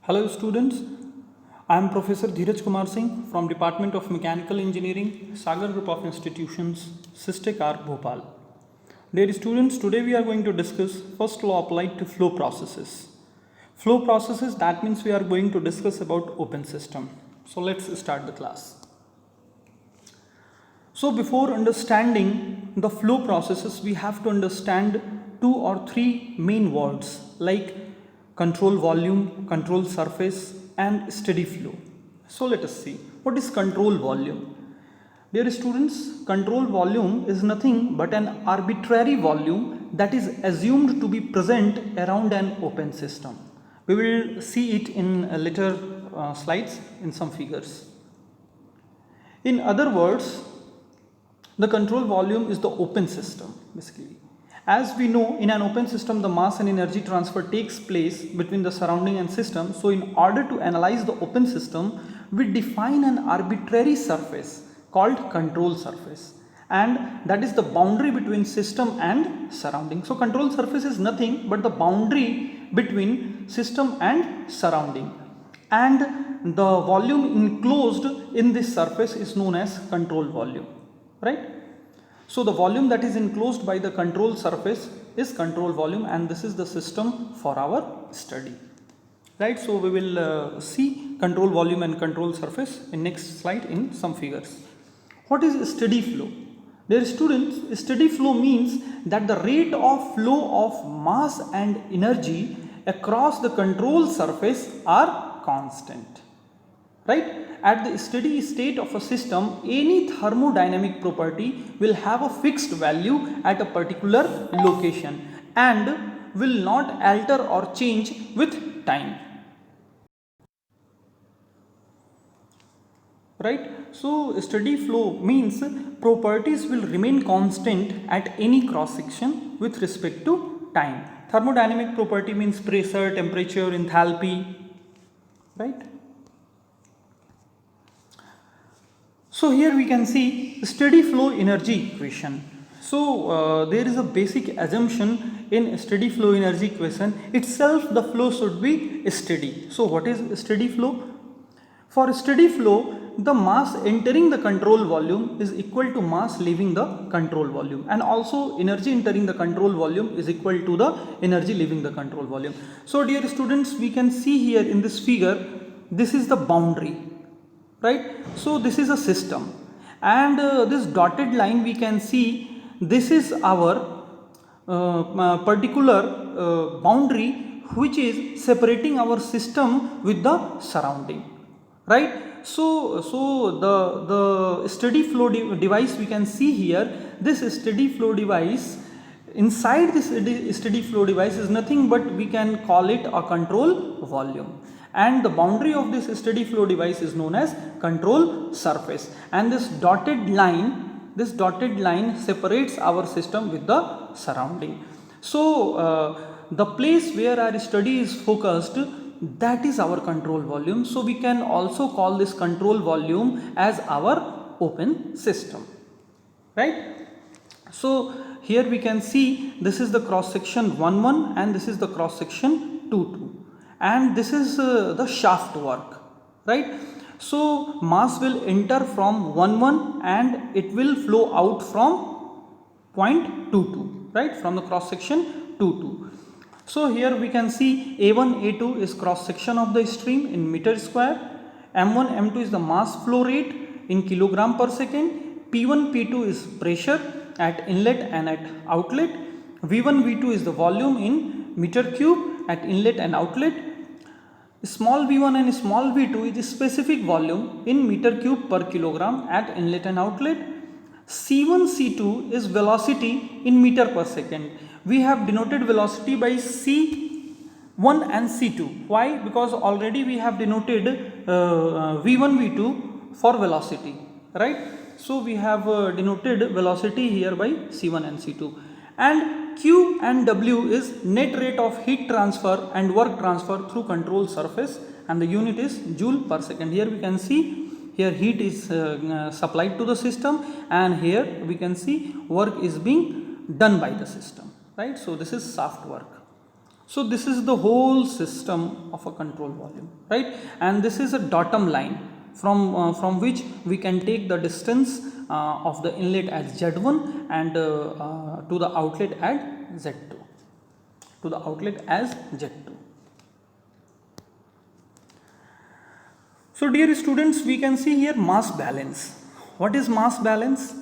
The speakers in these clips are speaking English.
Hello students, I am Professor Dheeraj Kumar Singh from Department of Mechanical Engineering, Sagar Group of Institutions, SYSTEC-R, Bhopal. Dear students, today we are going to discuss first law applied to flow processes. Flow processes, that means we are going to discuss about open system. So let's start the class. So before understanding the flow processes, we have to understand two or three main words like control volume, control surface and steady flow. So let us see what is control volume. Dear students, control volume is nothing but an arbitrary volume that is assumed to be present around an open system. We will see it in later slides in some figures. In other words, the control volume is the open system basically. As we know, in an open system the mass and energy transfer takes place between the surrounding and system. So in order to analyze the open system, we define an arbitrary surface called control surface, and that is the boundary between system and surrounding. So control surface is nothing but the boundary between system and surrounding, and the volume enclosed in this surface is known as control volume, right? So the volume that is enclosed by the control surface is control volume, and this is the system for our study, right? So we will see control volume and control surface in next slide in some figures. What is steady flow? Dear students, steady flow means that the rate of flow of mass and energy across the control surface are constant, right? At the steady state of a system, any thermodynamic property will have a fixed value at a particular location and will not alter or change with time, right? So steady flow means properties will remain constant at any cross section with respect to time. Thermodynamic property means pressure, temperature, enthalpy, right? So here we can see steady flow energy equation. So there is a basic assumption in steady flow energy equation itself, the flow should be steady. So what is steady flow? For steady flow, the mass entering the control volume is equal to mass leaving the control volume, and also energy entering the control volume is equal to the energy leaving the control volume. So dear students, we can see here in this figure, this is the boundary, right? So this is a system, and this dotted line we can see, this is our particular boundary which is separating our system with the surrounding, right? So the steady flow device we can see here, this steady flow device, inside this steady flow device is nothing but we can call it a control volume, and the boundary of this steady flow device is known as control surface, and this dotted line separates our system with the surrounding. So the place where our study is focused, that is our control volume. So we can also call this control volume as our open system, right? So here we can see, this is the cross section 1-1 and this is the cross section 2-2, and this is the shaft work, right? So mass will enter from 1-1 and it will flow out from point 2-2, right, from the cross section 2-2. So here we can see A1, A2 is cross section of the stream in meter square, M1, M2 is the mass flow rate in kilogram per second, P1, P2 is pressure at inlet and at outlet, V1, V2 is the volume in meter cube at inlet and outlet, small v1 and small v2 is specific volume in meter cube per kilogram at inlet and outlet. C1, C2 is velocity in meter per second. We have denoted velocity by C1 and C2. Why? Because already we have denoted V1, V2 for velocity, right? So we have denoted velocity here by C1 and C2. And Q and W is net rate of heat transfer and work transfer through control surface, and the unit is joule per second. Here we can see, here heat is supplied to the system, and here we can see work is being done by the system, right? So this is shaft work. So this is the whole system of a control volume, right? And this is a bottom line from which we can take the distance of the inlet as Z1 and to the outlet at Z2, to the outlet as Z2. So dear students, we can see here mass balance. What is mass balance?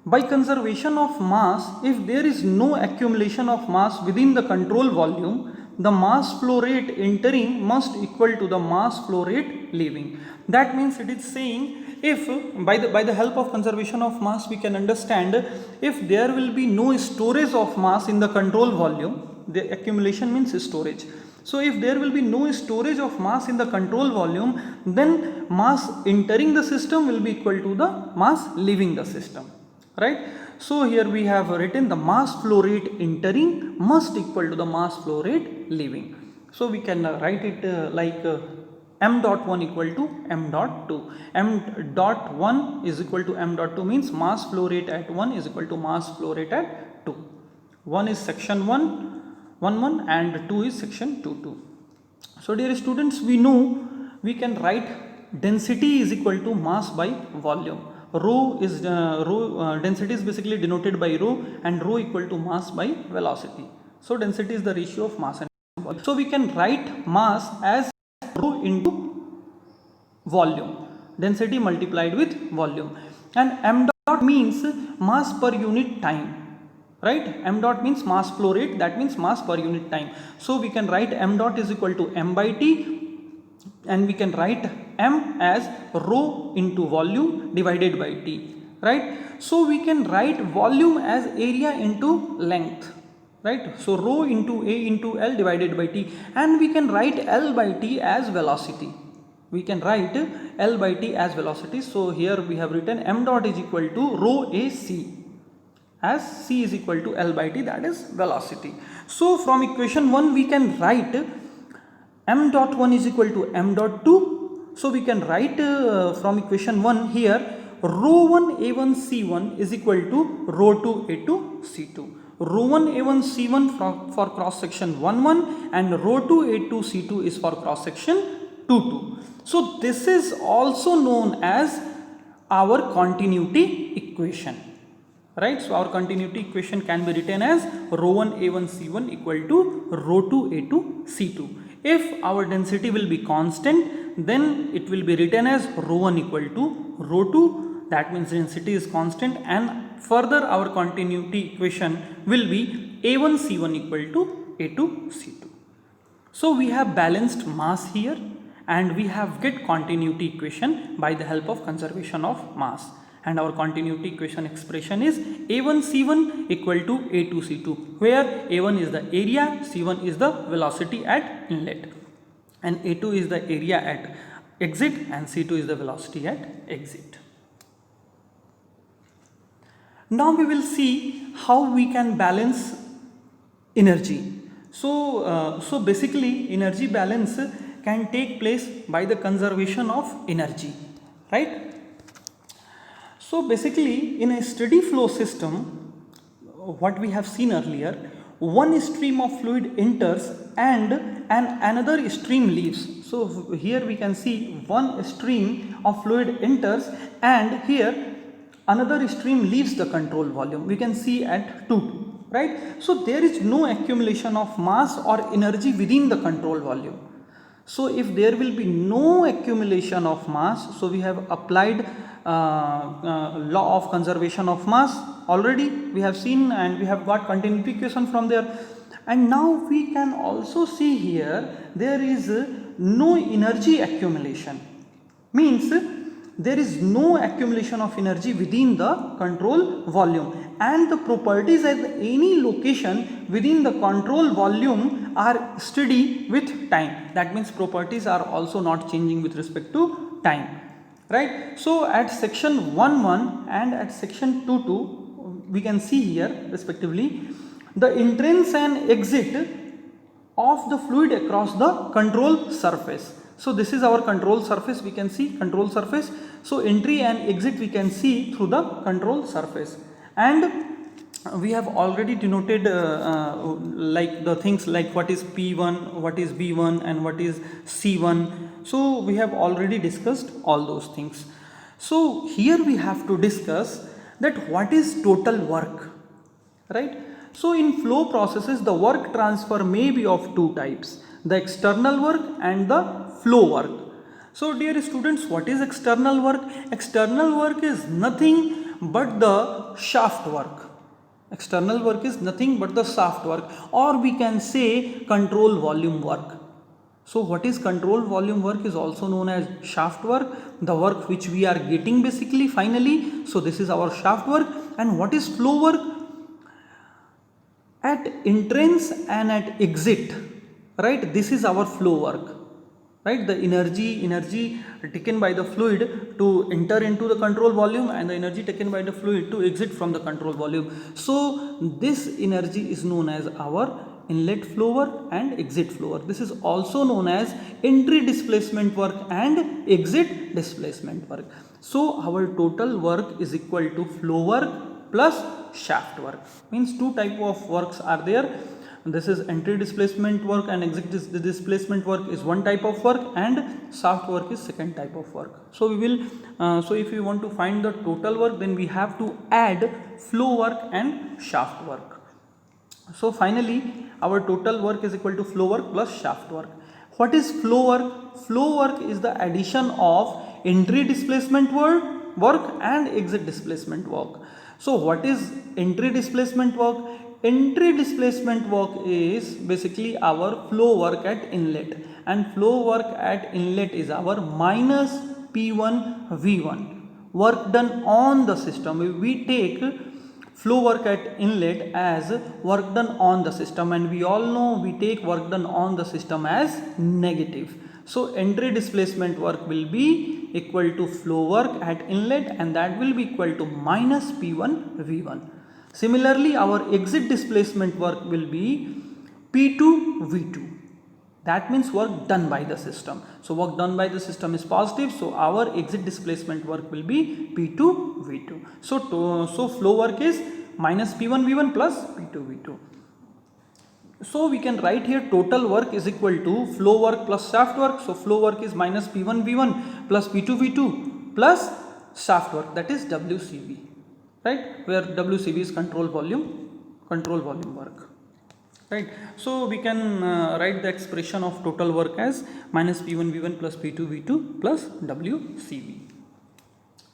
By conservation of mass, if there is no accumulation of mass within the control volume, the mass flow rate entering must equal to the mass flow rate leaving. That means it is saying, if by the help of conservation of mass we can understand, if there will be no storage of mass in the control volume, the accumulation means storage. So if there will be no storage of mass in the control volume, then mass entering the system will be equal to the mass leaving the system, right? So here we have written the mass flow rate entering must equal to the mass flow rate leaving. So we can write it like m dot 1 equal to m dot 2. M dot 1 is equal to m dot 2 means mass flow rate at 1 is equal to mass flow rate at 2. 1 is section 1 and 2 is section 2. So dear students, we know we can write density is equal to mass by volume. Rho is density is basically denoted by rho, and rho equal to mass by velocity. So density is the ratio of mass and volume. So we can write mass as rho into volume, density multiplied with volume, and m dot means mass per unit time. Right, m dot means mass flow rate, that means mass per unit time. So we can write m dot is equal to m by t, and we can write m as rho into volume divided by t, right? So we can write volume as area into length, right? So rho into a into l divided by t, and we can write l by t as velocity. We can write l by t as velocity. So here we have written m dot is equal to rho a c, as c is equal to l by t, that is velocity. So from equation 1 we can write m dot 1 is equal to m dot 2. So we can write from equation 1 here rho 1 a1 c1 is equal to rho 2 a2 c2. Rho 1 a1 c1 for cross section 1 1 and rho 2 a2 c2 is for cross section 2 2. So this is also known as our continuity equation. Right, so our continuity equation can be written as rho 1 a1 c1 equal to rho 2 a2 c2. If our density will be constant, then it will be written as rho 1 equal to rho 2, that means density is constant, and further our continuity equation will be a1 c1 equal to a2 c2. So we have balanced mass here, and we have get continuity equation by the help of conservation of mass. And our continuity equation expression is a1 c1 equal to a2 c2, where a1 is the area, c1 is the velocity at inlet, and a2 is the area at exit, and c2 is the velocity at exit. Now we will see how we can balance energy. So basically energy balance can take place by the conservation of energy, right? So basically in a steady flow system, what we have seen earlier, one stream of fluid enters and another stream leaves. So here we can see one stream of fluid enters and here another stream leaves the control volume. We can see at 2, right? So there is no accumulation of mass or energy within the control volume. So if there will be no accumulation of mass, so we have applied law of conservation of mass already, we have seen, and we have got continuity equation from there. And now we can also see here there is no energy accumulation, means there is no accumulation of energy within the control volume, and the properties at any location within the control volume are steady with time. That means properties are also not changing with respect to time, right? So at section 1 1 and at section 2 2 we can see here respectively the entrance and exit of the fluid across the control surface. So this is our control surface, we can see control surface. So entry and exit we can see through the control surface, and we have already denoted like the things like what is P1, what is V1 and what is C1. So we have already discussed all those things. So here we have to discuss that what is total work, right? So in flow processes the work transfer may be of two types, the external work and the flow work. So dear students, what is external work? External work is nothing but the shaft work. External work is nothing but the shaft work, or we can say control volume work. So what is control volume work is also known as shaft work, the work which we are getting basically finally. So this is our shaft work. And what is flow work? At entrance and at exit, right? This is our flow work, right? The energy taken by the fluid to enter into the control volume and the energy taken by the fluid to exit from the control volume. So this energy is known as our inlet flow work and exit flow work. This is also known as entry displacement work and exit displacement work. So our total work is equal to flow work plus shaft work. Means two type of works are there. This is entry displacement work and exit displacement work is one type of work, and shaft work is second type of work. So we will so if you want to find the total work, then we have to add flow work and shaft work. So finally our total work is equal to flow work plus shaft work. What is flow work? Flow work is the addition of entry displacement work and exit displacement work. So what is entry displacement work? Entry displacement work is basically our flow work at inlet, and flow work at inlet is our minus P1 V1 work done on the system. We take flow work at inlet as work done on the system, and we all know we take work done on the system as negative. So entry displacement work will be equal to flow work at inlet, and that will be equal to minus P1 V1. Similarly, our exit displacement work will be P2 V2. That means work done by the system. So work done by the system is positive, so our exit displacement work will be P2 V2. So flow work is minus P1 V1 plus P2 V2. So we can write here total work is equal to flow work plus shaft work. So flow work is minus P1 V1 plus P2 V2 plus shaft work, that is WCV, right? Where WCV is control volume work, right? So we can write the expression of total work as minus P1 V1 plus P2 V2 plus WCV.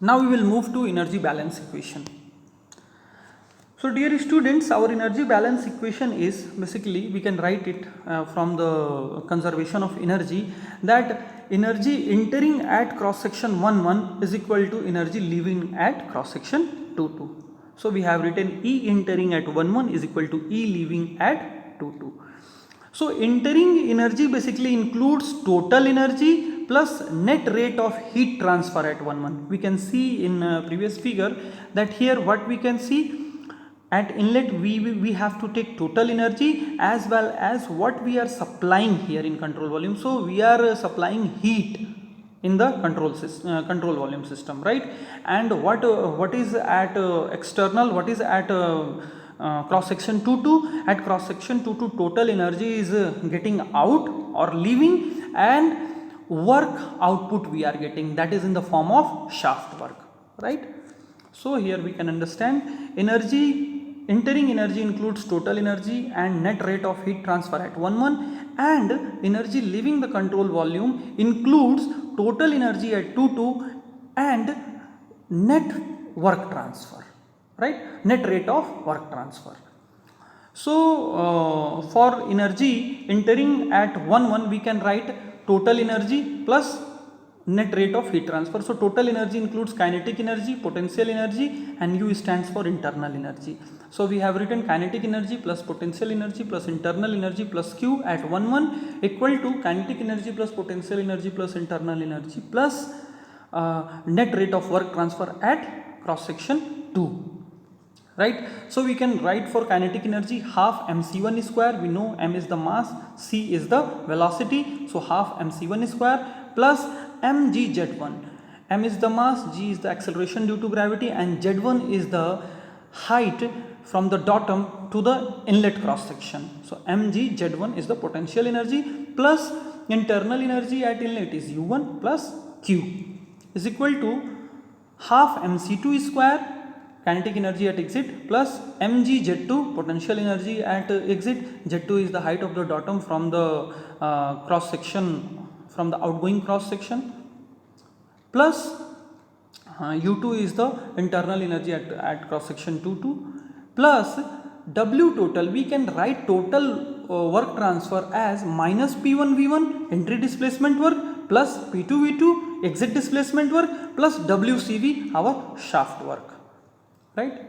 Now we will move to energy balance equation. So dear students, our energy balance equation is basically, we can write it from the conservation of energy, that energy entering at cross section 1 is equal to energy leaving at cross section 2. So we have written E entering at 1 is equal to E leaving at 2. So entering energy basically includes total energy plus net rate of heat transfer at 1. We can see in previous figure that here what we can see, at inlet we have to take total energy as well as what we are supplying here in control volume. So we are supplying heat in the control volume system, right? And what is at external, what is at cross section 2, at cross section 2 total energy is getting out or leaving, and work output we are getting, that is in the form of shaft work, right? So here we can understand entering energy includes total energy and net rate of heat transfer at 1, and energy leaving the control volume includes total energy at 2 and net work transfer, right? Net rate of work transfer. So for energy entering at 1 we can write total energy plus net rate of heat transfer. So total energy includes kinetic energy, potential energy, and U stands for internal energy. So we have written kinetic energy plus potential energy plus internal energy plus Q at 1 equal to kinetic energy plus potential energy plus internal energy plus net rate of work transfer at cross section 2. Right. So we can write for kinetic energy half mc1 square. We know m is the mass, c is the velocity. So half mc1 square plus mgz1. M is the mass, g is the acceleration due to gravity, and z1 is the height from the datum to the inlet cross section. So mgz1 is the potential energy plus internal energy at inlet is u1 plus q is equal to half mc2 square kinetic energy at exit plus mgz2 potential energy at exit. Z2 is the height of the datum from the cross section, from the outgoing cross section, plus u2 is the internal energy at cross section 2 plus W total. We can write total work transfer as minus P1 V1 entry displacement work plus P2 V2 exit displacement work plus WCV our shaft work, right.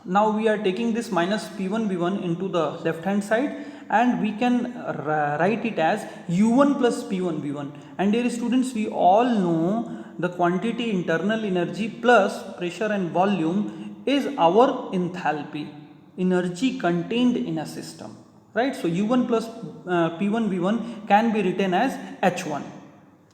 Now we are taking this minus P1 V1 into the left hand side and we can write it as U1 plus P1 V1. And dear students, we all know the quantity internal energy plus pressure and volume is our enthalpy, energy contained in a system, right. So U1 plus P1 V1 can be written as H1,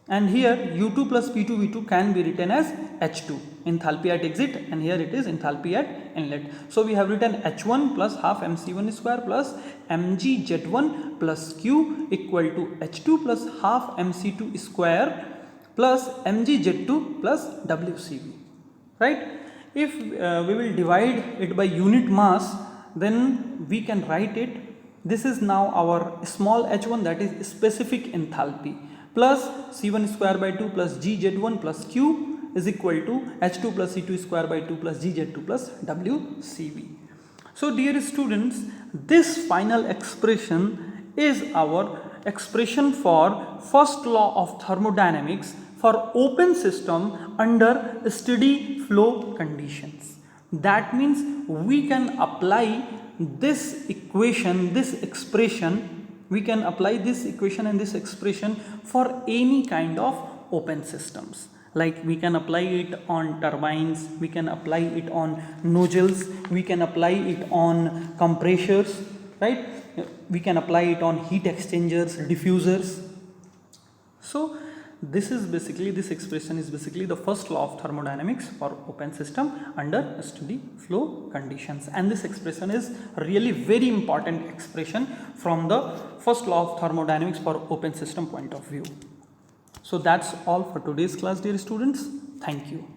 and here U2 plus P2 V2 can be written as H2, enthalpy at exit, and here it is enthalpy at inlet. So we have written H1 plus half mc1 square plus mgz1 plus q equal to H2 plus half mc2 square plus mgz2 plus wcv, right. If we will divide it by unit mass, then we can write it, this is now our small h1, that is specific enthalpy, plus c1 square by 2 plus gz1 plus q is equal to h2 plus c2 square by 2 plus gz2 plus wcv. So dear students, this final expression is our expression for first law of thermodynamics for open system under steady flow conditions. That means we can apply this equation, this expression, we can apply this equation and this expression for any kind of open systems. Like we can apply it on turbines, we can apply it on nozzles, we can apply it on compressors, right. We can apply it on heat exchangers, diffusers. So this is basically, this expression is basically the first law of thermodynamics for open system under steady flow conditions, and this expression is really very important expression from the first law of thermodynamics for open system point of view. So that's all for today's class, dear students. Thank you.